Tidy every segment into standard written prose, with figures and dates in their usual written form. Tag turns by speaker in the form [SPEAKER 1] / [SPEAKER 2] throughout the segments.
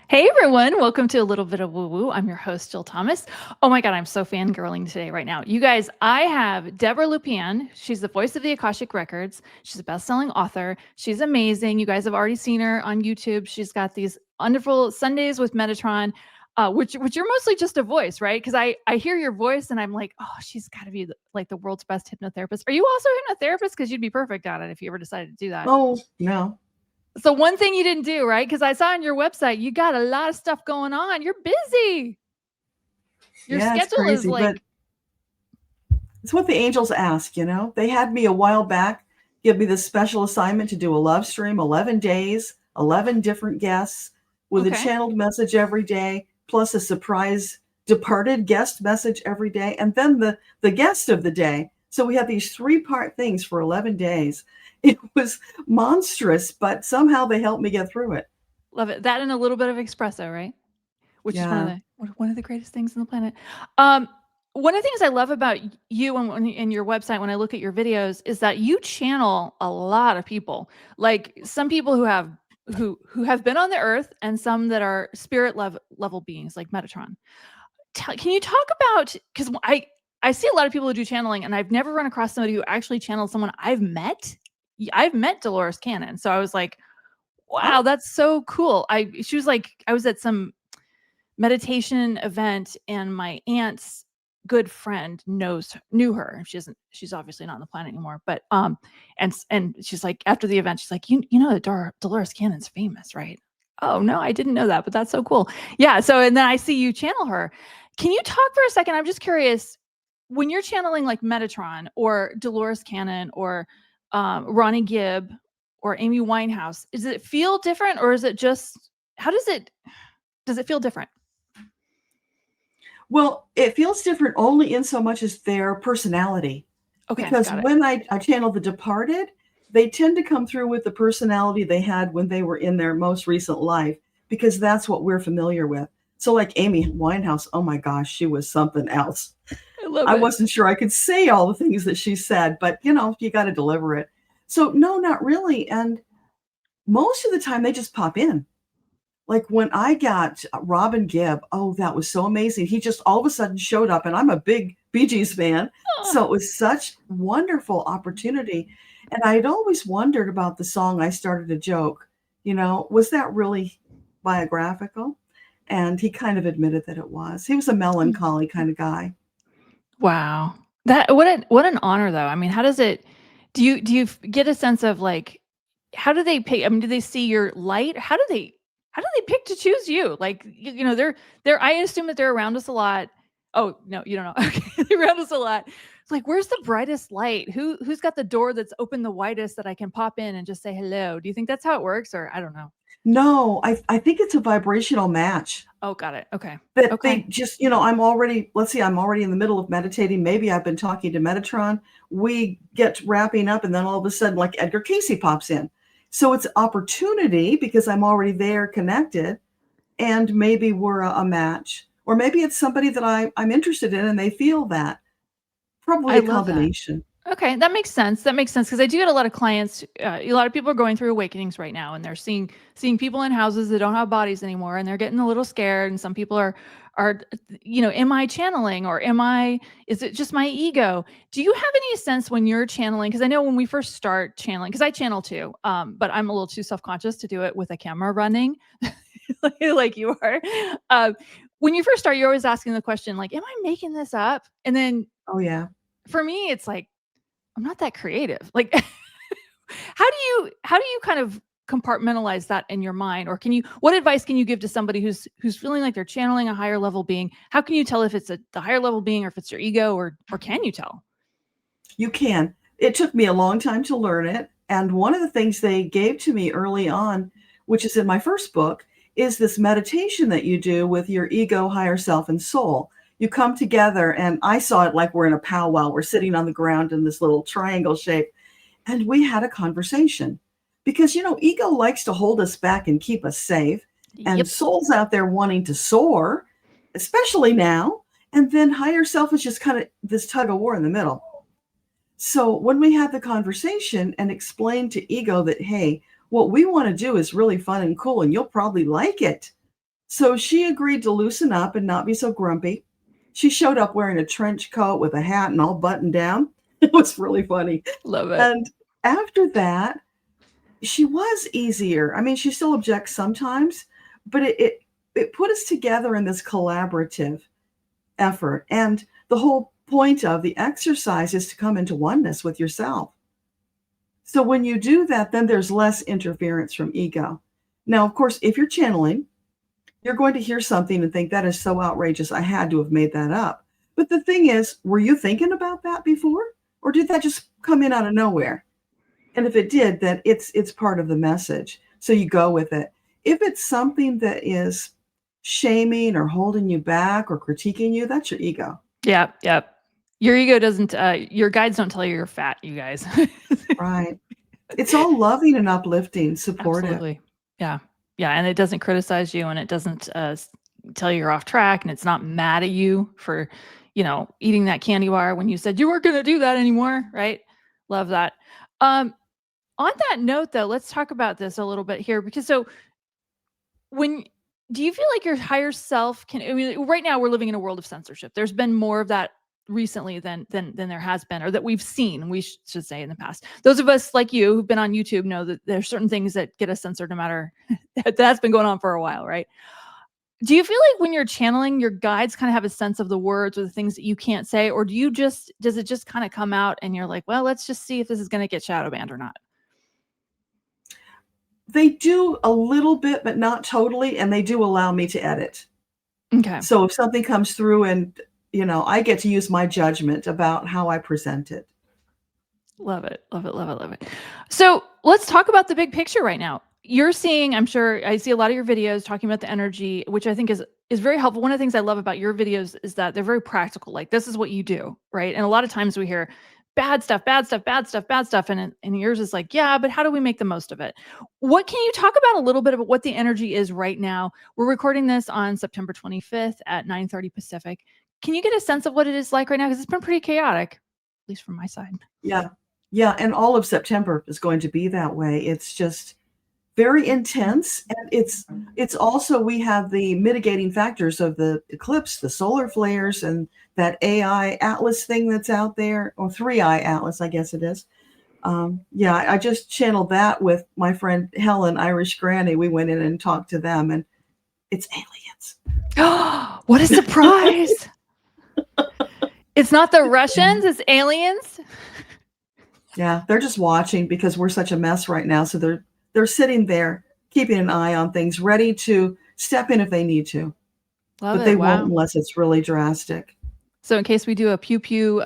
[SPEAKER 1] Hey everyone, welcome to A Little Bit of Woo Woo. I'm your host, Jill Thomas. Oh my God, I'm so fangirling today right now. You guys, I have Debbra Lupien. She's the voice of the Akashic Records. She's a best-selling author. She's amazing. You guys have already seen her on YouTube. She's got these wonderful Sundays with Metatron, which you're mostly just a voice, right? Because I hear your voice and I'm like, oh, she's got to be like the world's best hypnotherapist. Are you also a hypnotherapist? Because you'd be perfect at it if you ever decided to do that.
[SPEAKER 2] Oh, no.
[SPEAKER 1] So one thing you didn't do, right? Because I saw on your website, you got a lot of stuff going on. You're busy. Your
[SPEAKER 2] Yeah, it's
[SPEAKER 1] schedule is
[SPEAKER 2] crazy,
[SPEAKER 1] like,
[SPEAKER 2] but it's what the angels ask, you know? They had me a while back give me this special assignment to do a love stream, 11 days, 11 different guests with a
[SPEAKER 1] okay.
[SPEAKER 2] channeled message every day, plus a surprise departed guest message every day, and then the guest of the day. So we had these 3-part things for 11 days. It was monstrous, but somehow they helped me get through it.
[SPEAKER 1] Love it. That and a little bit of espresso, right? Which is
[SPEAKER 2] Yeah.
[SPEAKER 1] one of the greatest things on the planet. One of the things I love about you and your website when I look at your videos is that you channel a lot of people. Like some people who have been on the earth and some that are spirit level beings like Metatron. Can you talk about, because I see a lot of people who do channeling and I've never run across somebody who actually channeled someone I've met. I've met Dolores Cannon. So I was like, wow,
[SPEAKER 2] Oh,
[SPEAKER 1] that's so cool. She was like, I was at some meditation event and my aunt's good friend knew her. She's obviously not on the planet anymore, but and she's like, after the event, she's like, you know that Dolores Cannon's famous, right? Oh no, I didn't know that, but that's so cool. Yeah. So and then I see you channel her. Can you talk for a second? I'm just curious, when you're channeling like Metatron or Dolores Cannon or Ronnie Gibb or Amy Winehouse, does it feel different or is it just, how does it feel different?
[SPEAKER 2] well, it feels different only in so much as their personality.
[SPEAKER 1] Okay,
[SPEAKER 2] Because
[SPEAKER 1] got it.
[SPEAKER 2] when I channel the departed, they tend to come through with the personality they had when they were in their most recent life, because that's what we're familiar with. So, like Amy Winehouse, oh my gosh, she was something else.
[SPEAKER 1] I love
[SPEAKER 2] I
[SPEAKER 1] it.
[SPEAKER 2] wasn't sure I could say all the things that she said, but you got to deliver it. So, no, not really. And most of the time, they just pop in. Like when I got Robin Gibb, oh, that was so amazing. He just all of a sudden showed up, and I'm a big Bee Gees fan.
[SPEAKER 1] Oh,
[SPEAKER 2] So it was such wonderful opportunity. And I had always wondered about the song I Started a Joke. Was that really biographical? And he kind of admitted that it was. He was a melancholy kind of guy.
[SPEAKER 1] wow. That what an honor though. I mean, how does it do you get a sense of like how do they pick, I mean, do they see your light? How do they pick to choose you? Like you know, they're I assume that they're around us a lot. Oh, no, you don't know. Okay. They're around us a lot. It's like, where's the brightest light? Who's got the door that's open the widest that I can pop in and just say hello? Do you think that's how it works or I don't know.
[SPEAKER 2] No, I think it's a vibrational match.
[SPEAKER 1] Oh, got it. Okay.
[SPEAKER 2] That they
[SPEAKER 1] Okay.
[SPEAKER 2] just, let's see, I'm already in the middle of meditating. Maybe I've been talking to Metatron. We get wrapping up, and then all of a sudden, like Edgar Casey pops in. So it's opportunity because I'm already there connected, and maybe we're a match. Or maybe it's somebody that I'm interested in and they feel that. Probably
[SPEAKER 1] I
[SPEAKER 2] a
[SPEAKER 1] love that.
[SPEAKER 2] combination.
[SPEAKER 1] Okay, that makes sense. That makes sense because I do get a lot of clients. A lot of people are going through awakenings right now, and they're seeing people in houses that don't have bodies anymore, and they're getting a little scared. And some people are you know, am I channeling or is it just my ego? Do you have any sense when you're channeling? Because I know when we first start channeling, because I channel too, but I'm a little too self conscious to do it with a camera running, like you are. When you first start, you're always asking the question like, "Am I making this up?" And then
[SPEAKER 2] Oh, yeah.
[SPEAKER 1] for me, it's like I'm not that creative. Like, how do you kind of compartmentalize that in your mind? Or what advice can you give to somebody who's feeling like they're channeling a higher level being? How can you tell if it's the higher level being or if it's your ego or can you tell?
[SPEAKER 2] You can. It took me a long time to learn it. And one of the things they gave to me early on, which is in my first book, is this meditation that you do with your ego, higher self, and soul. You come together, and I saw it like we're in a powwow. We're sitting on the ground in this little triangle shape, and we had a conversation. Because, ego likes to hold us back and keep us safe, and
[SPEAKER 1] Yep.
[SPEAKER 2] soul's out there wanting to soar, especially now. And then higher self is just kind of this tug of war in the middle. So when we had the conversation and explained to ego that, hey, what we want to do is really fun and cool, and you'll probably like it. So she agreed to loosen up and not be so grumpy. She showed up wearing a trench coat with a hat and all buttoned down. It was really funny.
[SPEAKER 1] Love it.
[SPEAKER 2] And after that, she was easier. I mean, she still objects sometimes, but it put us together in this collaborative effort. And the whole point of the exercise is to come into oneness with yourself. So when you do that, then there's less interference from ego. Now, of course, if you're channeling, you're going to hear something and think that is so outrageous. I had to have made that up. But the thing is, were you thinking about that before? Or did that just come in out of nowhere? And if it did, then it's part of the message. So you go with it. If it's something that is shaming or holding you back or critiquing you, that's your ego.
[SPEAKER 1] Yep. Your ego doesn't, your guides don't tell you you're fat, you guys.
[SPEAKER 2] Right. It's all loving and uplifting, supportive.
[SPEAKER 1] Absolutely. Yeah. And it doesn't criticize you, and it doesn't tell you you're off track, and it's not mad at you for, eating that candy bar when you said you weren't going to do that anymore. Right. Love that. On that note, though, let's talk about this a little bit here, because do you feel like your higher self right now we're living in a world of censorship. There's been more of that recently than there has been, or that we've seen, we should say, in the past. Those of us like you who've been on YouTube know that there's certain things that get us censored no matter that's been going on for a while, right? Do you feel like when you're channeling, your guides kind of have a sense of the words or the things that you can't say, or does it just kind of come out and you're like, well, let's just see if this is going to get shadow banned or not?
[SPEAKER 2] They do a little bit, but not totally, and they do allow me to edit.
[SPEAKER 1] Okay.
[SPEAKER 2] So if something comes through and, I get to use my judgment about how I present it.
[SPEAKER 1] Love it. So let's talk about the big picture right now. You're seeing, I'm sure I see a lot of your videos talking about the energy, which I think is very helpful. One of the things I love about your videos is that they're very practical. Like, this is what you do, right? And a lot of times we hear bad stuff. And yours is like, yeah, but how do we make the most of it? What can you talk about a little bit about what the energy is right now? We're recording this on September 25th at 9:30 Pacific. Can you get a sense of what it is like right now? Because it's been pretty chaotic, at least from my side.
[SPEAKER 2] Yeah. Yeah, and all of September is going to be that way. It's just very intense, and it's also, we have the mitigating factors of the eclipse, the solar flares, and that AI Atlas thing that's out there, or 3-eye Atlas, I guess it is. Yeah, I just channeled that with my friend Helen, Irish Granny. We went in and talked to them, and it's aliens.
[SPEAKER 1] What a surprise! It's not the Russians, it's aliens.
[SPEAKER 2] Yeah, they're just watching because we're such a mess right now. So they're sitting there, keeping an eye on things, ready to step in if they need to.
[SPEAKER 1] Love
[SPEAKER 2] but
[SPEAKER 1] it.
[SPEAKER 2] they
[SPEAKER 1] Wow.
[SPEAKER 2] won't unless it's really drastic.
[SPEAKER 1] So in case we do a pew pew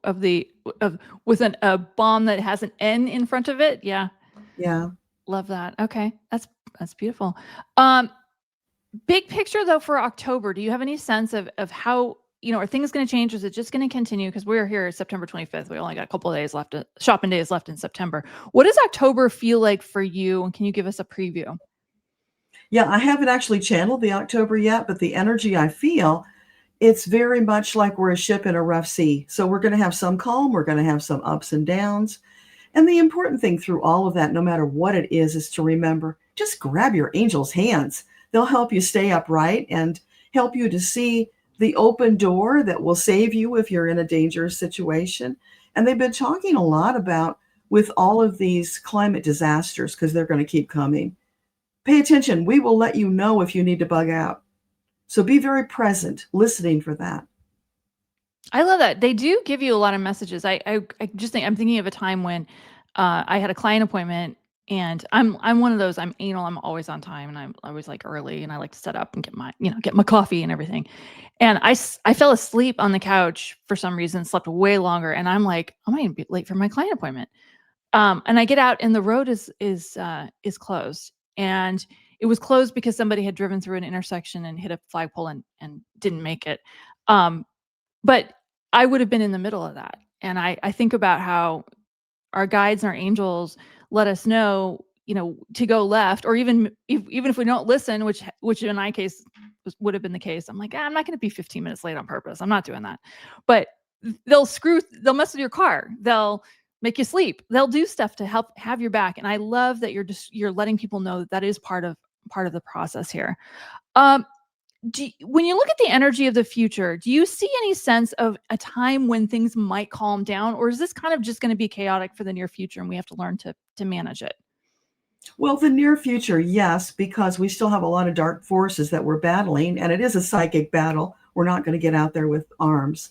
[SPEAKER 1] with a bomb that has an N in front of it, yeah.
[SPEAKER 2] Yeah.
[SPEAKER 1] Love that. Okay, that's beautiful. Big picture though for October, do you have any sense of how, are things going to change? Is it just going to continue? Because we're here September 25th. We only got a couple of days left, shopping days left in September. What does October feel like for you? And can you give us a preview?
[SPEAKER 2] Yeah, I haven't actually channeled the October yet, but the energy I feel, it's very much like we're a ship in a rough sea. So we're going to have some calm, we're going to have some ups and downs. And the important thing through all of that, no matter what it is to remember, just grab your angel's hands. They'll help you stay upright and help you to see the open door that will save you if you're in a dangerous situation. And they've been talking a lot about, with all of these climate disasters, because they're going to keep coming, pay attention. We will let you know if you need to bug out. So be very present, listening for that.
[SPEAKER 1] I love that. They do give you a lot of messages. I just think, I'm thinking of a time when I had a client appointment, and I'm one of those, I'm anal, I'm always on time, and I'm always like early, and I like to set up and get my coffee and everything. And I fell asleep on the couch for some reason, slept way longer, and I'm like, I'm going to be late for my client appointment. And I get out, and the road is closed, and it was closed because somebody had driven through an intersection and hit a flagpole and didn't make it. But I would have been in the middle of that. And I think about how our guides and our angels let us know, to go left, or even if we don't listen, which in my case would have been the case. I'm like, I'm not going to be 15 minutes late on purpose. I'm not doing that. But they'll mess with your car. They'll make you sleep. They'll do stuff to help have your back. And I love that you're letting people know that is part of part of the process here. When you look at the energy of the future, do you see any sense of a time when things might calm down, or is this kind of just going to be chaotic for the near future and we have to learn to manage it?
[SPEAKER 2] Well, the near future, yes, because we still have a lot of dark forces that we're battling, and it is a psychic battle. We're not going to get out there with arms.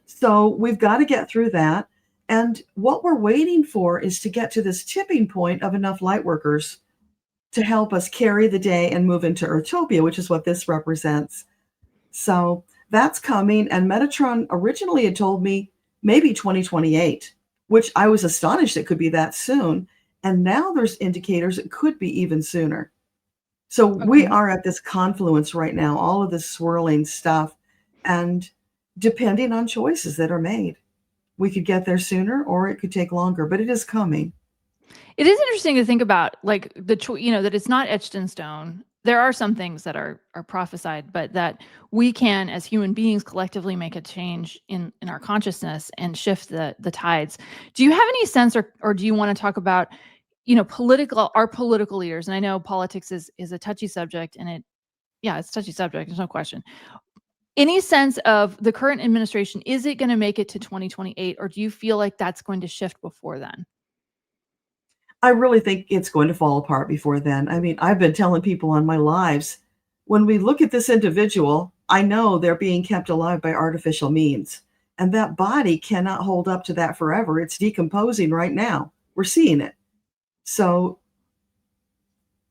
[SPEAKER 2] So we've got to get through that. And what we're waiting for is to get to this tipping point of enough light workers to help us carry the day and move into Earthtopia, which is what this represents. So that's coming. And Metatron originally had told me maybe 2028, which I was astonished it could be that soon. And now there's indicators it could be even sooner. So we are at this confluence right now, all of this swirling stuff. And depending on choices that are made, we could get there sooner or it could take longer, but it is coming.
[SPEAKER 1] It is interesting to think about, like, that it's not etched in stone. There are some things that are prophesied, but that we can, as human beings, collectively make a change in our consciousness and shift the tides. Do you have any sense, or do you want to talk about, our political leaders? And I know politics is a touchy subject, and it's a touchy subject. There's no question. Any sense of the current administration, is it going to make it to 2028, or do you feel like that's going to shift before then?
[SPEAKER 2] I really think it's going to fall apart before then. I mean, I've been telling people on my lives, when we look at this individual, I know they're being kept alive by artificial means. And that body cannot hold up to that forever. It's decomposing right now. We're seeing it. So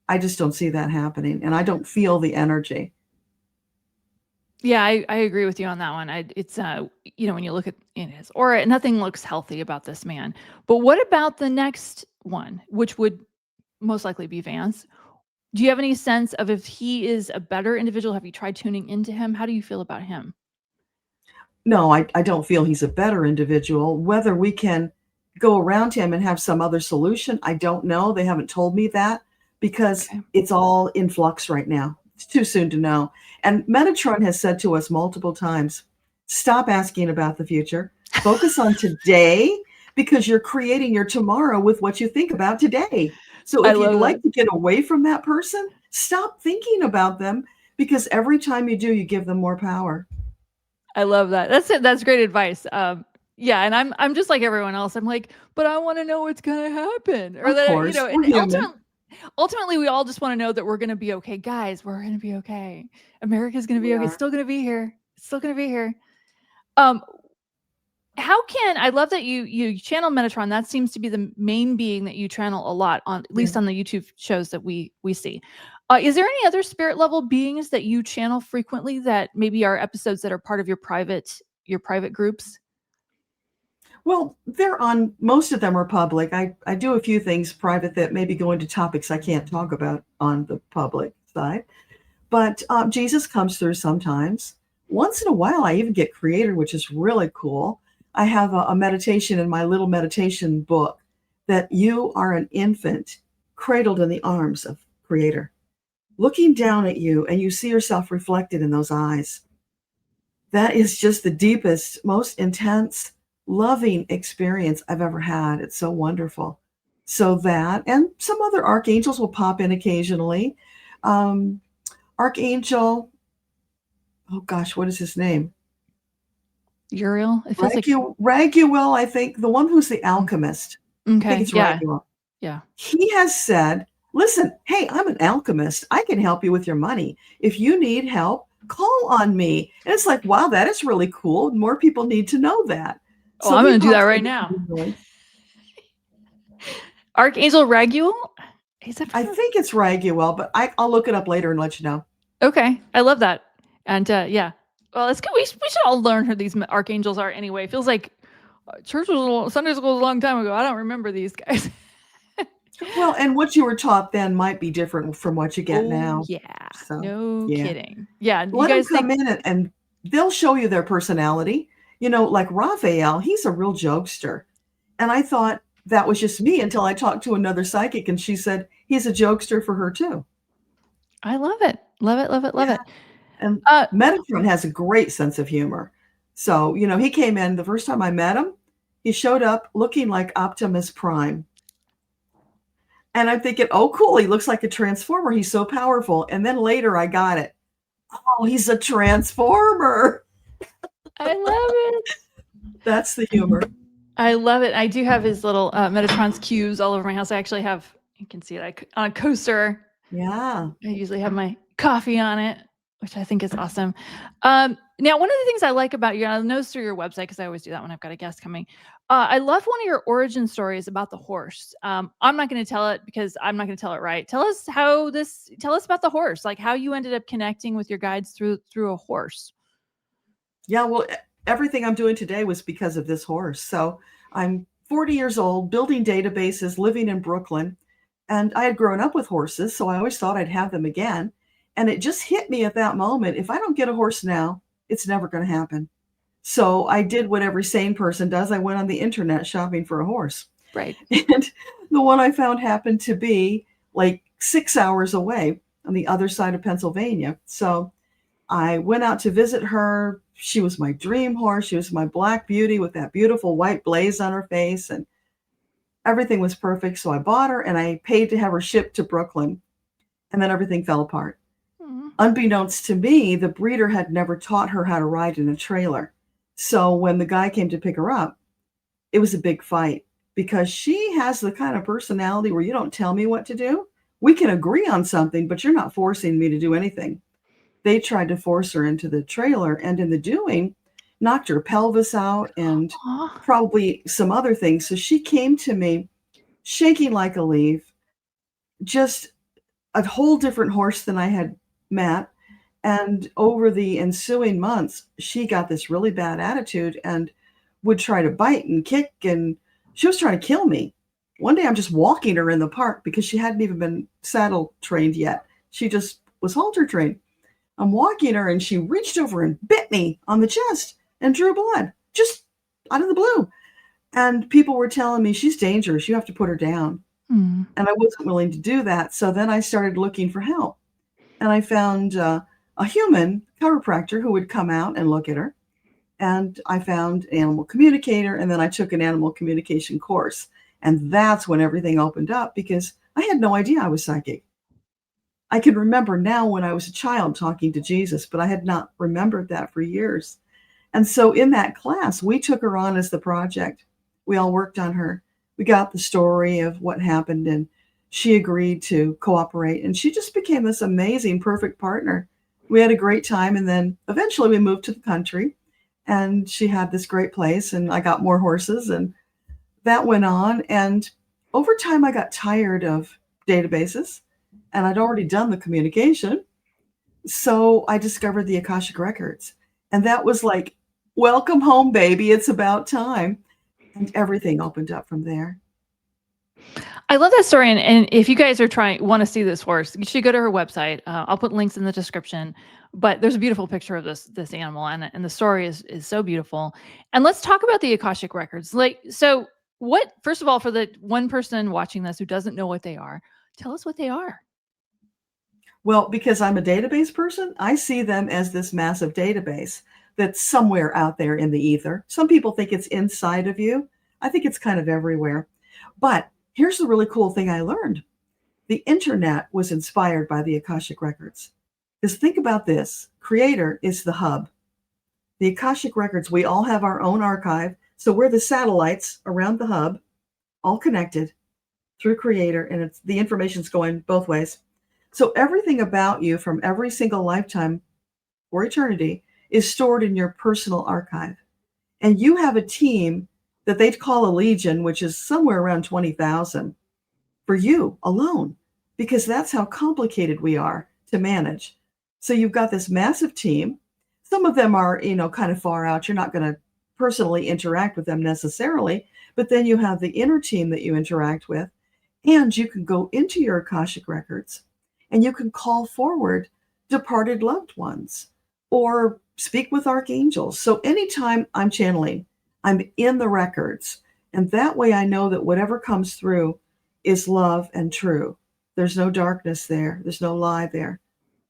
[SPEAKER 2] I just don't see that happening. And I don't feel the energy.
[SPEAKER 1] Yeah, I agree with you on that one. It's when you look at his aura, nothing looks healthy about this man. But what about the next one, which would most likely be Vance? Do you have any sense of if he is a better individual? Have you tried tuning into him? How do you feel about him?
[SPEAKER 2] No, I don't feel he's a better individual. Whether we can go around him and have some other solution, I don't know. They haven't told me that because it's all in flux right now. It's too soon to know. And Metatron has said to us multiple times, stop asking about the future. Focus on today because you're creating your tomorrow with what you think about today. So if you'd like to get away from that person, stop thinking about them because every time you do, you give them more power.
[SPEAKER 1] I love that. That's it. That's great advice. Yeah, and I'm just like everyone else. I'm like, but I want to know what's going to happen, or
[SPEAKER 2] of course,
[SPEAKER 1] and ultimately, we all just want to know that we're going to be okay, guys. We're going to be okay. America's going to be okay. It's still going to be here. It's still going to be here. How can I love that you channel Metatron? That seems to be the main being that you channel a lot on, at least on the YouTube shows that we see. Is there any other spirit level beings that you channel frequently that maybe are episodes that are part of your private groups?
[SPEAKER 2] Well, they're on, most of them are public. I do a few things private that maybe go into topics I can't talk about on the public side. But Jesus comes through sometimes. Once in a while, I even get Creator, which is really cool. I have a meditation in my little meditation book that you are an infant cradled in the arms of Creator, looking down at you, and you see yourself reflected in those eyes. That is just the deepest, most intense, loving experience I've ever had. It's so wonderful. So that, and some other archangels will pop in occasionally. Archangel, oh gosh, what is his name?
[SPEAKER 1] Uriel? It feels
[SPEAKER 2] Raguel, I think, the one who's the alchemist.
[SPEAKER 1] Okay.
[SPEAKER 2] I think it's Raguel.
[SPEAKER 1] Yeah.
[SPEAKER 2] He has said, listen, hey, I'm an alchemist. I can help you with your money. If you need help, call on me. And it's like, wow, that is really cool. More people need to know that.
[SPEAKER 1] So I'm going to do that right now. Archangel Raguel?
[SPEAKER 2] I think it's Raguel, but I'll look it up later and let you know.
[SPEAKER 1] Okay. I love that. And yeah. Well, it's good. We should all learn who these archangels are anyway. It feels like Sunday school was a long time ago. I don't remember these guys.
[SPEAKER 2] Well, and what you were taught then might be different from what you get now.
[SPEAKER 1] Yeah. So, no kidding. Yeah.
[SPEAKER 2] Let them come in and they'll show you their personality. Like Raphael, he's a real jokester. And I thought that was just me until I talked to another psychic and she said he's a jokester for her too.
[SPEAKER 1] I love it. Love it. Love it. Love it.
[SPEAKER 2] And Metatron has a great sense of humor. So, he came in the first time I met him, he showed up looking like Optimus Prime. And I'm thinking, oh, cool. He looks like a transformer. He's so powerful. And then later I got it. Oh, he's a transformer.
[SPEAKER 1] I love it.
[SPEAKER 2] That's the humor.
[SPEAKER 1] I love it. I do have his little Metatron's cubes all over my house. I actually have, you can see it on a coaster.
[SPEAKER 2] Yeah.
[SPEAKER 1] I usually have my coffee on it, which I think is awesome. Now, one of the things I like about you, I noticed through your website, because I always do that when I've got a guest coming. I love one of your origin stories about the horse. I'm not going to tell it because I'm not going to tell it right. Tell us about the horse, like how you ended up connecting with your guides through a horse.
[SPEAKER 2] Yeah, well, everything I'm doing today was because of this horse. So I'm 40 years old, building databases, living in Brooklyn, and I had grown up with horses, so I always thought I'd have them again. And it just hit me at that moment, if I don't get a horse now, it's never going to happen. So I did what every sane person does. I went on the internet shopping for a horse.
[SPEAKER 1] Right.
[SPEAKER 2] And the one I found happened to be like 6 hours away on the other side of Pennsylvania. So I went out to visit her. She was my dream horse. She was my black beauty with that beautiful white blaze on her face, and everything was perfect. So I bought her and I paid to have her shipped to Brooklyn, and then everything fell apart. Unbeknownst to me, the breeder had never taught her how to ride in a trailer. So when the guy came to pick her up, it was a big fight because she has the kind of personality where you don't tell me what to do. We can agree on something, but you're not forcing me to do anything. They tried to force her into the trailer, and in the doing, knocked her pelvis out and probably some other things. So she came to me shaking like a leaf, just a whole different horse than I had met. And over the ensuing months, she got this really bad attitude and would try to bite and kick, and she was trying to kill me. One day I'm just walking her in the park because she hadn't even been saddle trained yet. She just was halter trained. I'm walking her and she reached over and bit me on the chest and drew blood just out of the blue. And people were telling me, she's dangerous. You have to put her down. And I wasn't willing to do that. So then I started looking for help. And I found a human chiropractor who would come out and look at her. And I found an animal communicator. And then I took an animal communication course. And that's when everything opened up because I had no idea I was psychic. I can remember now when I was a child talking to Jesus, but I had not remembered that for years. And so in that class, we took her on as the project. We all worked on her. We got the story of what happened, and she agreed to cooperate. And she just became this amazing, perfect partner. We had a great time. And then eventually we moved to the country, and she had this great place, and I got more horses, and that went on. And over time, I got tired of databases. And I'd already done the communication. So I discovered the Akashic records. And that was like, welcome home, baby. It's about time. And everything opened up from there.
[SPEAKER 1] I love that story. And if you guys want to see this horse, you should go to her website. I'll put links in the description. But there's a beautiful picture of this animal, and the story is so beautiful. And let's talk about the Akashic records. So what, first of all, for the one person watching this who doesn't know what they are, tell us what they are.
[SPEAKER 2] Well, because I'm a database person, I see them as this massive database that's somewhere out there in the ether. Some people think it's inside of you. I think it's kind of everywhere. But here's the really cool thing I learned. The internet was inspired by the Akashic records. Because think about this. Creator is the hub. The Akashic records, we all have our own archive. So we're the satellites around the hub, all connected through Creator, and the information's going both ways. So everything about you from every single lifetime or eternity is stored in your personal archive. And you have a team that they'd call a legion, which is somewhere around 20,000 for you alone, because that's how complicated we are to manage. So you've got this massive team. Some of them are, kind of far out. You're not going to personally interact with them necessarily, but then you have the inner team that you interact with, and you can go into your Akashic records and you can call forward departed loved ones or speak with archangels. So anytime I'm channeling, I'm in the records. And that way I know that whatever comes through is love and true. There's no darkness there. There's no lie there.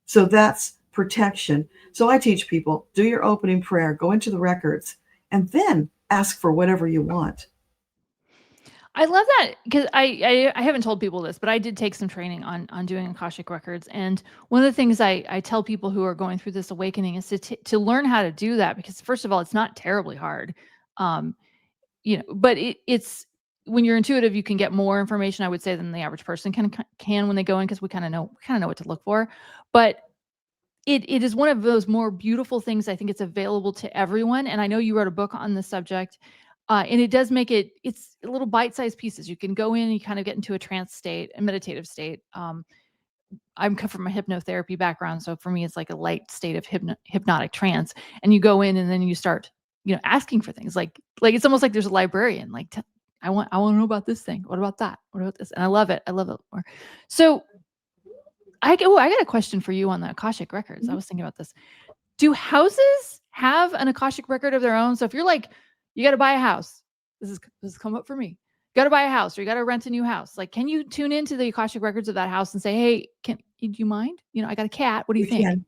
[SPEAKER 2] So that's protection. So I teach people, do your opening prayer, go into the records, and then ask for whatever you want.
[SPEAKER 1] I love that because I haven't told people this, but I did take some training on doing Akashic records, and one of the things I tell people who are going through this awakening is to learn how to do that, because first of all, it's not terribly hard, um, but it's when you're intuitive, you can get more information, I would say, than the average person can when they go in, because we kind of know what to look for, but it is one of those more beautiful things. I think it's available to everyone, and I know you wrote a book on the subject, and it does make it's little bite-sized pieces. You can go in and you kind of get into a trance state, a meditative state. I'm come from a hypnotherapy background, so for me, it's like a light state of hypnotic trance, and you go in and then you start, asking for things like it's almost like there's a librarian. Like, I want to know about this thing. What about that? What about this? And I love it. I love it more. So I got a question for you on the Akashic records. I
[SPEAKER 2] Mhm.
[SPEAKER 1] was thinking about this. Do houses have an Akashic record of their own? So if you're like, you got to buy a house, this is come up for me. Got to buy a house, or you got to rent a new house. Like, can you tune into the Akashic records of that house and say, hey, do you mind? I got a cat. What do you
[SPEAKER 2] You
[SPEAKER 1] think?
[SPEAKER 2] can.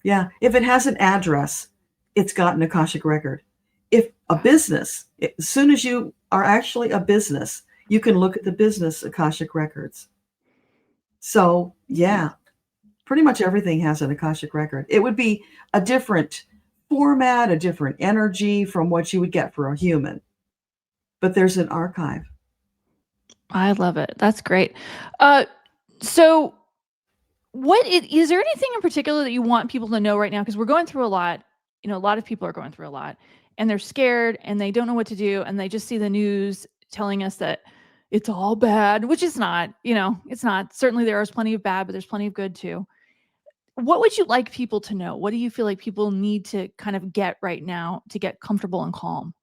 [SPEAKER 2] Yeah. If it has an address, it's got an Akashic record. If a business, as soon as you are actually a business, you can look at the business Akashic records. So, yeah, pretty much everything has an Akashic record. It would be a different format, a different energy from what you would get for a human, but there's an archive.
[SPEAKER 1] I love it. That's great. So is there anything in particular that you want people to know right now? Because we're going through a lot. A lot of people are going through a lot, and they're scared and they don't know what to do, and they just see the news telling us that it's all bad, which is not. It's not. Certainly, there is plenty of bad, but there's plenty of good too. What would you like people to know? What do you feel like people need to kind of get right now to get comfortable and calm?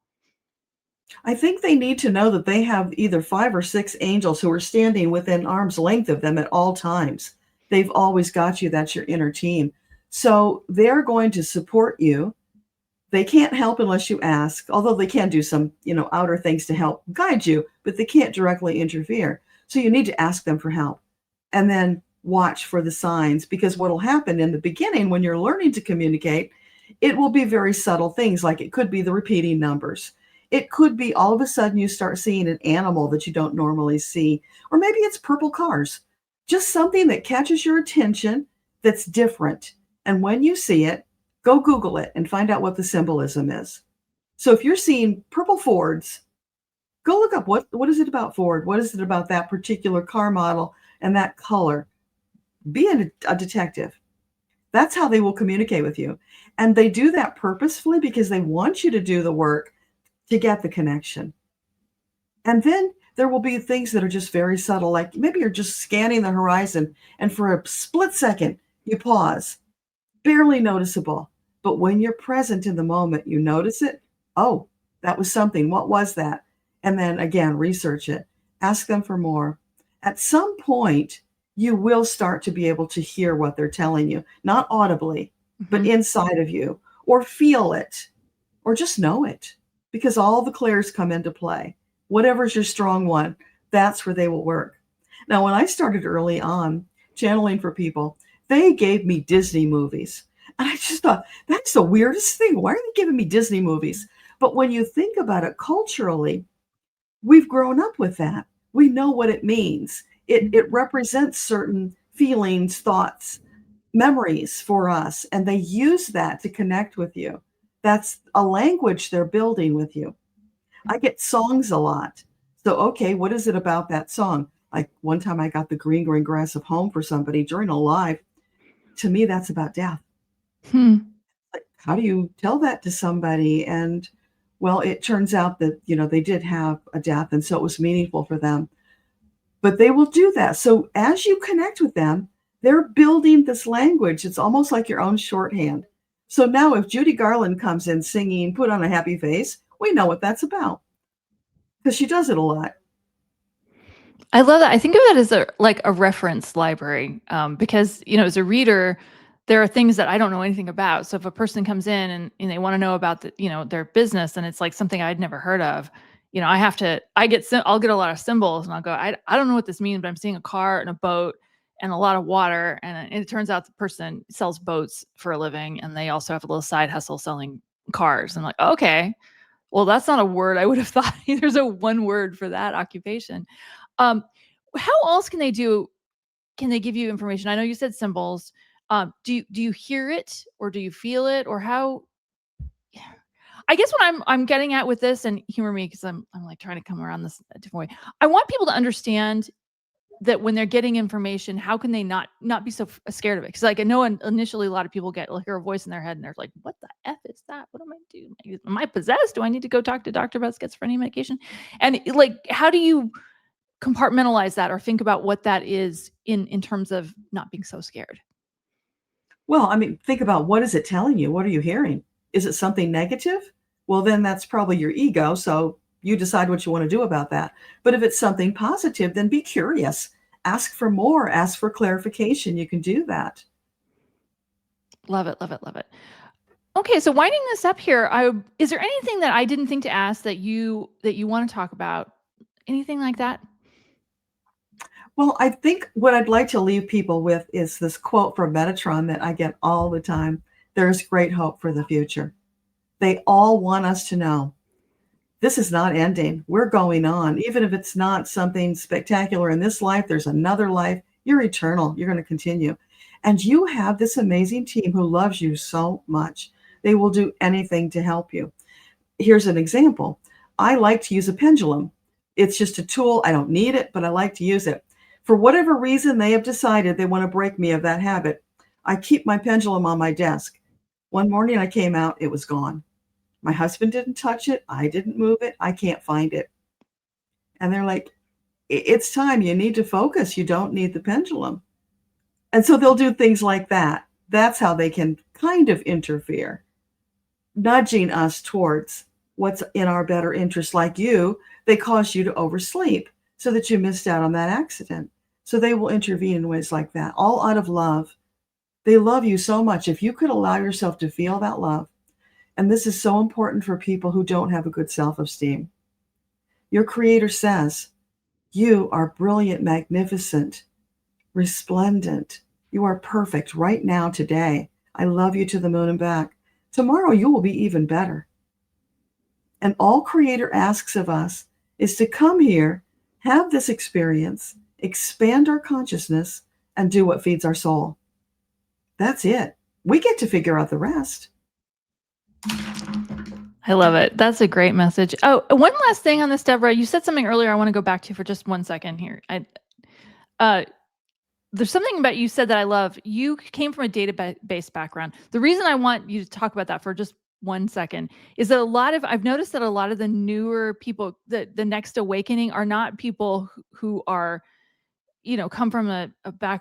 [SPEAKER 2] I think they need to know that they have either 5 or 6 angels who are standing within arm's length of them at all times. They've always got you. That's your inner team. So they're going to support you. They can't help unless you ask, although they can do some, outer things to help guide you, but they can't directly interfere. So you need to ask them for help and then watch for the signs, because what will happen in the beginning when you're learning to communicate, it will be very subtle things. Like, it could be the repeating numbers. It could be all of a sudden you start seeing an animal that you don't normally see, or maybe it's purple cars, just something that catches your attention that's different. And when you see it, go Google it and find out what the symbolism is. So if you're seeing purple Fords, go look up what is it about Ford? What is it about that particular car model and that color? Be a detective. That's how they will communicate with you. And they do that purposefully because they want you to do the work to get the connection. And then there will be things that are just very subtle, like maybe you're just scanning the horizon and for a split second you pause, barely noticeable. But when you're present in the moment, you notice it. Oh, that was something. What was that? And then again, research it. Ask them for more. At some point, you will start to be able to hear what they're telling you, not audibly, but
[SPEAKER 1] Mhm.
[SPEAKER 2] inside of you, or feel it, or just know it, because all the clairs come into play. Whatever's your strong one, that's where they will work. Now, when I started early on channeling for people, they gave me Disney movies. And I just thought, that's the weirdest thing. Why are they giving me Disney movies? But when you think about it culturally, we've grown up with that. We know what it means. It represents certain feelings, thoughts, memories for us, and they use that to connect with you. That's a language they're building with you. I get songs a lot. So, okay, what is it about that song? Like one time I got the green, green grass of home for somebody during a live. To me, that's about death.
[SPEAKER 1] Hmm.
[SPEAKER 2] Like, how do you tell that to somebody? And well, it turns out that, they did have a death, and so it was meaningful for them. But they will do that. So as you connect with them, they're building this language. It's almost like your own shorthand. So now if Judy Garland comes in singing Put on a Happy Face, we know what that's about because she does it a lot.
[SPEAKER 1] I love that. I think of it as a reference library, because as a reader, there are things that I don't know anything about. So if a person comes in and they want to know about their business, and it's like something I'd never heard of, I'll get a lot of symbols, and I'll go, I don't know what this means, but I'm seeing a car and a boat and a lot of water, and it turns out the person sells boats for a living, and they also have a little side hustle selling cars. And like, okay, Well, that's not a word I would have thought. There's a one word for that occupation. Um, how else can they give you information? I know you said symbols. Do you hear it, or do you feel it, or how? I guess what I'm getting at with this, and humor me because I'm like trying to come around this a different way. I want people to understand that when they're getting information, how can they not be so scared of it? Because like I know initially a lot of people hear a voice in their head and they're like, "What the f is that? What am I doing? Am I possessed? Do I need to go talk to a doctor about schizophrenia medication?" And like, how do you compartmentalize that or think about what that is in terms of not being so scared?
[SPEAKER 2] Well, I mean, think about, what is it telling you? What are you hearing? Is it something negative? Well, then that's probably your ego. So you decide what you want to do about that. But if it's something positive, then be curious. Ask for more, ask for clarification. You can do that.
[SPEAKER 1] Love it, love it, love it. Okay, so winding this up here, is there anything that I didn't think to ask that you want to talk about? Anything like that?
[SPEAKER 2] Well, I think what I'd like to leave people with is this quote from Metatron that I get all the time. There's great hope for the future. They all want us to know this is not ending. We're going on. Even if it's not something spectacular in this life, there's another life. You're eternal. You're going to continue. And you have this amazing team who loves you so much. They will do anything to help you. Here's an example. I like to use a pendulum. It's just a tool. I don't need it, but I like to use it. For whatever reason, they have decided they want to break me of that habit. I keep my pendulum on my desk. One morning I came out, it was gone. My husband didn't touch it. I didn't move it. I can't find it. And they're like, it's time. You need to focus. You don't need the pendulum. And so they'll do things like that. That's how they can kind of interfere, nudging us towards what's in our better interest. Like you, they caused you to oversleep so that you missed out on that accident. So they will intervene in ways like that, all out of love. They love you so much. If you could allow yourself to feel that love, and this is so important for people who don't have a good self-esteem. Your creator says, you are brilliant, magnificent, resplendent. You are perfect right now, today. I love you to the moon and back. Tomorrow you will be even better. And all creator asks of us is to come here, have this experience, expand our consciousness, and do what feeds our soul. That's it. We get to figure out the rest.
[SPEAKER 1] I love it. That's a great message. Oh, one last thing on this, Deborah. You said something earlier I want to go back to for just 1 second here. There's something about you said that I love. You came from a database background. The reason I want you to talk about that for just 1 second is that I've noticed that a lot of the newer people, the next awakening, are not people who are, come from a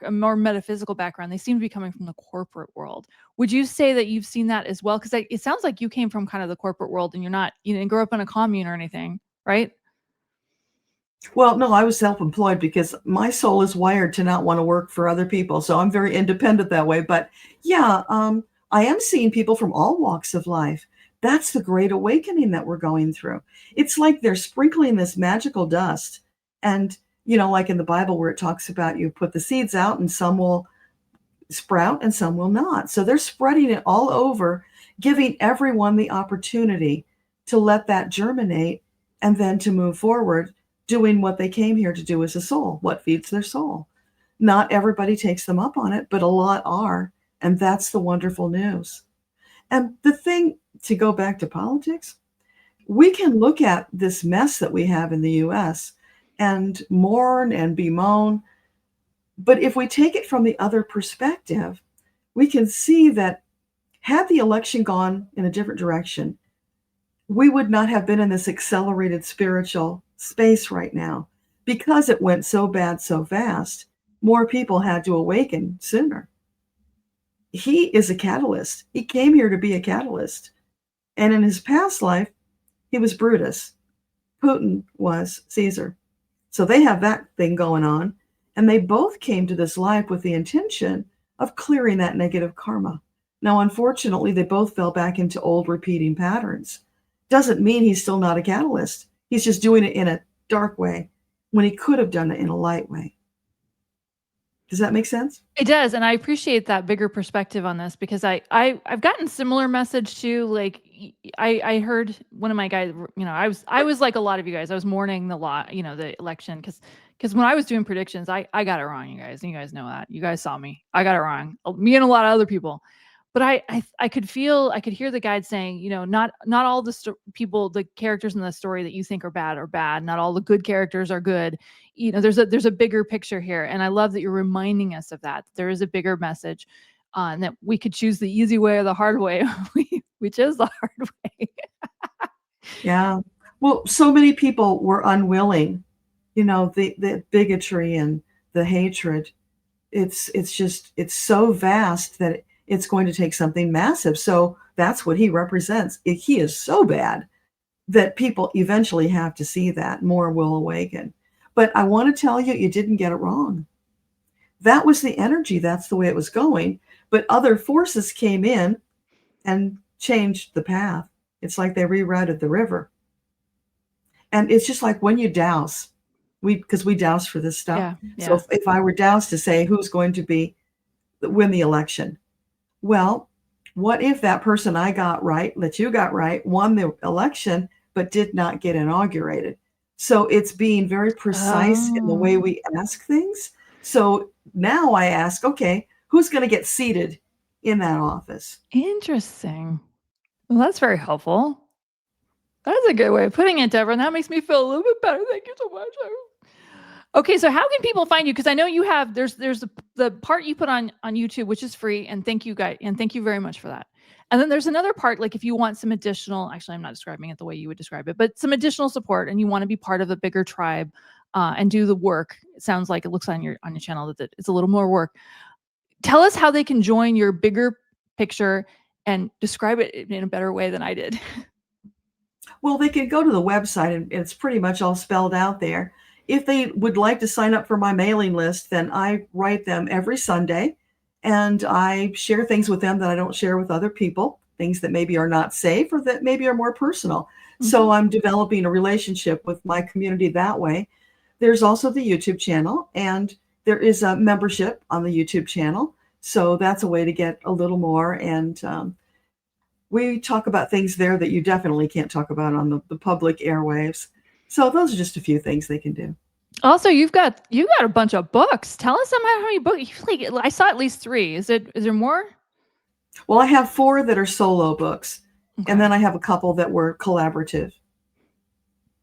[SPEAKER 1] more metaphysical background. They seem to be coming from the corporate world. Would you say that you've seen that as well? Because it sounds like you came from kind of the corporate world, and you didn't grow up in a commune or anything, right?
[SPEAKER 2] Well, no, I was self-employed because my soul is wired to not want to work for other people. So I'm very independent that way. But yeah, I am seeing people from all walks of life. That's the great awakening that we're going through. It's like they're sprinkling this magical dust. And, like in the Bible where it talks about you put the seeds out and some will sprout and some will not. So they're spreading it all over, giving everyone the opportunity to let that germinate and then to move forward, doing what they came here to do as a soul, what feeds their soul. Not everybody takes them up on it, but a lot are. And that's the wonderful news. And the thing, to go back to politics, we can look at this mess that we have in the US and mourn and bemoan. But if we take it from the other perspective, we can see that had the election gone in a different direction, we would not have been in this accelerated spiritual space right now. Because it went so bad so fast, more people had to awaken sooner. He is a catalyst. He came here to be a catalyst. And in his past life, he was Brutus. Putin was Caesar. So they have that thing going on. And they both came to this life with the intention of clearing that negative karma. Now, unfortunately, they both fell back into old repeating patterns. Doesn't mean he's still not a catalyst. He's just doing it in a dark way when he could have done it in a light way. Does that make sense?
[SPEAKER 1] It does. And I appreciate that bigger perspective on this, because I've gotten similar message too. Like, I heard one of my guys, I was like a lot of you guys, I was mourning the election, because when I was doing predictions, I got it wrong, you guys. You guys know that. You guys saw me. I got it wrong. Me and a lot of other people. But I could hear the guide saying, not all the people, the characters in the story that you think are bad. Not all the good characters are good. There's a bigger picture here, and I love that you're reminding us of that. There is a bigger message, and that we could choose the easy way or the hard way. We chose the hard way.
[SPEAKER 2] Yeah. Well, so many people were unwilling. The bigotry and the hatred. It's so vast that it's going to take something massive. So that's what he represents. He is so bad that people eventually have to see that. More will awaken. But I want to tell you, you didn't get it wrong. That was the energy. That's the way it was going. But other forces came in and changed the path. It's like they rerouted the river. And it's just like when you douse, because we douse for this stuff.
[SPEAKER 1] Yeah.
[SPEAKER 2] So if I were doused to say who's going to win the election, well, what if that person I got right, that you got right, won the election, but did not get inaugurated? So it's being very precise in the way we ask things. So now I ask, okay, who's going to get seated in that office?
[SPEAKER 1] Interesting. Well, that's very helpful. That's a good way of putting it, Deborah. And that makes me feel a little bit better. Thank you so much. Okay, so how can people find you? Because I know you have, there's the part you put on YouTube, which is free, and thank you guys, and thank you very much for that. And then there's another part, like if you want some additional, actually I'm not describing it the way you would describe it, but some additional support, and you want to be part of a bigger tribe and do the work. It sounds like, it looks on your channel that it's a little more work. Tell us how they can join your bigger picture and describe it in a better way than I did.
[SPEAKER 2] Well, they can go to the website, and it's pretty much all spelled out there. If they would like to sign up for my mailing list, then I write them every Sunday, and I share things with them that I don't share with other people, things that maybe are not safe or that maybe are more personal. Mm-hmm. So I'm developing a relationship with my community that way. There's also the YouTube channel, and there is a membership on the YouTube channel. So that's a way to get a little more. And we talk about things there that you definitely can't talk about on the public airwaves. So those are just a few things they can do.
[SPEAKER 1] Also, you got a bunch of books. Tell us about how many books. I saw at least 3. Is there more?
[SPEAKER 2] Well, I have 4 that are solo books, okay. And then I have a couple that were collaborative.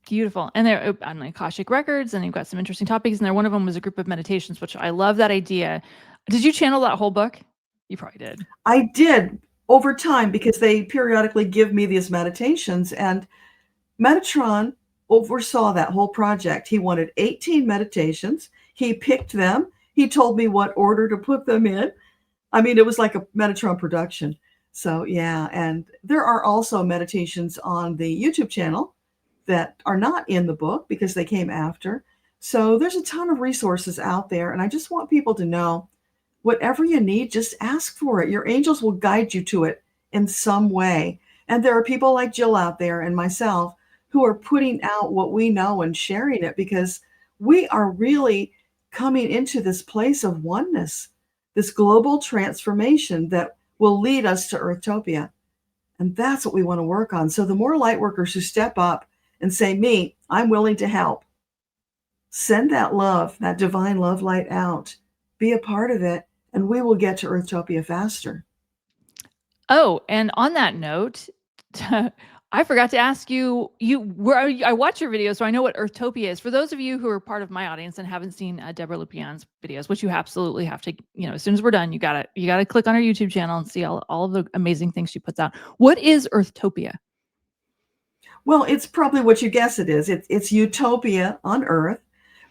[SPEAKER 1] Beautiful. And they're on the Akashic records, and you've got some interesting topics. And one of them was a group of meditations, which I love that idea. Did you channel that whole book? You probably did.
[SPEAKER 2] I did over time, because they periodically give me these meditations, and Metatron oversaw that whole project. He wanted 18 meditations. He picked them. He told me what order to put them in. I mean, it was like a Metatron production. So yeah, and there are also meditations on the YouTube channel that are not in the book because they came after. So there's a ton of resources out there, and I just want people to know, whatever you need, just ask for it. Your angels will guide you to it in some way. And there are people like Jill out there and myself who are putting out what we know and sharing it, because we are really coming into this place of oneness, this global transformation that will lead us to Earthtopia. And that's what we want to work on. So the more light workers who step up and say, me, I'm willing to help, send that love, that divine love light out, be a part of it, and we will get to Earthtopia faster.
[SPEAKER 1] Oh, and on that note, I forgot to ask you, I watch your videos, so I know what Earthtopia is. For those of you who are part of my audience and haven't seen Debbra Lupien's videos, which you absolutely have to, as soon as we're done, you gotta click on her YouTube channel and see all of the amazing things she puts out. What is Earthtopia?
[SPEAKER 2] Well, it's probably what you guess it is. It's utopia on Earth,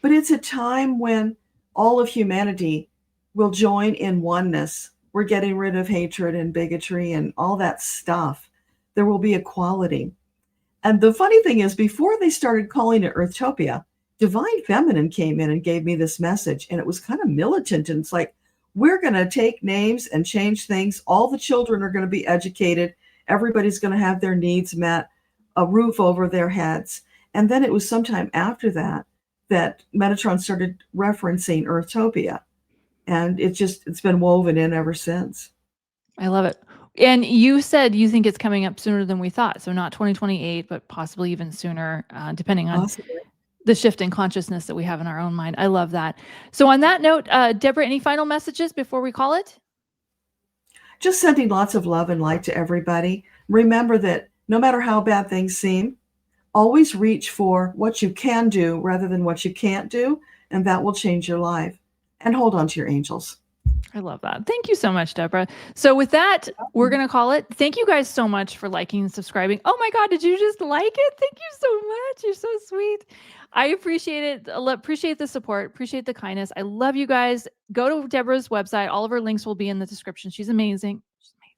[SPEAKER 2] but it's a time when all of humanity will join in oneness. We're getting rid of hatred and bigotry and all that stuff. There will be equality. And the funny thing is, before they started calling it Earthtopia, Divine Feminine came in and gave me this message, and it was kind of militant. And it's like, we're going to take names and change things. All the children are going to be educated. Everybody's going to have their needs met, a roof over their heads. And then it was sometime after that Metatron started referencing Earthtopia. And it's been woven in ever since.
[SPEAKER 1] I love it. And you said you think it's coming up sooner than we thought. So not 2028, but possibly even sooner, depending on
[SPEAKER 2] Possibly.
[SPEAKER 1] the shift in consciousness that we have in our own mind. I love that. So on that note, Deborah, any final messages before we call it?
[SPEAKER 2] Just sending lots of love and light to everybody. Remember that no matter how bad things seem, always reach for what you can do rather than what you can't do, and that will change your life. And hold on to your angels.
[SPEAKER 1] I love that. Thank you so much, Deborah. So with that, we're going to call it. Thank you guys so much for liking and subscribing. Oh my God, did you just like it? Thank you so much. You're so sweet. I appreciate it. Appreciate the support. Appreciate the kindness. I love you guys. Go to Deborah's website. All of her links will be in the description. She's amazing.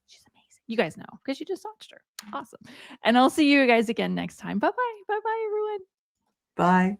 [SPEAKER 1] She's amazing. You guys know because you just watched her. Awesome. And I'll see you guys again next time. Bye-bye. Bye-bye, everyone.
[SPEAKER 2] Bye.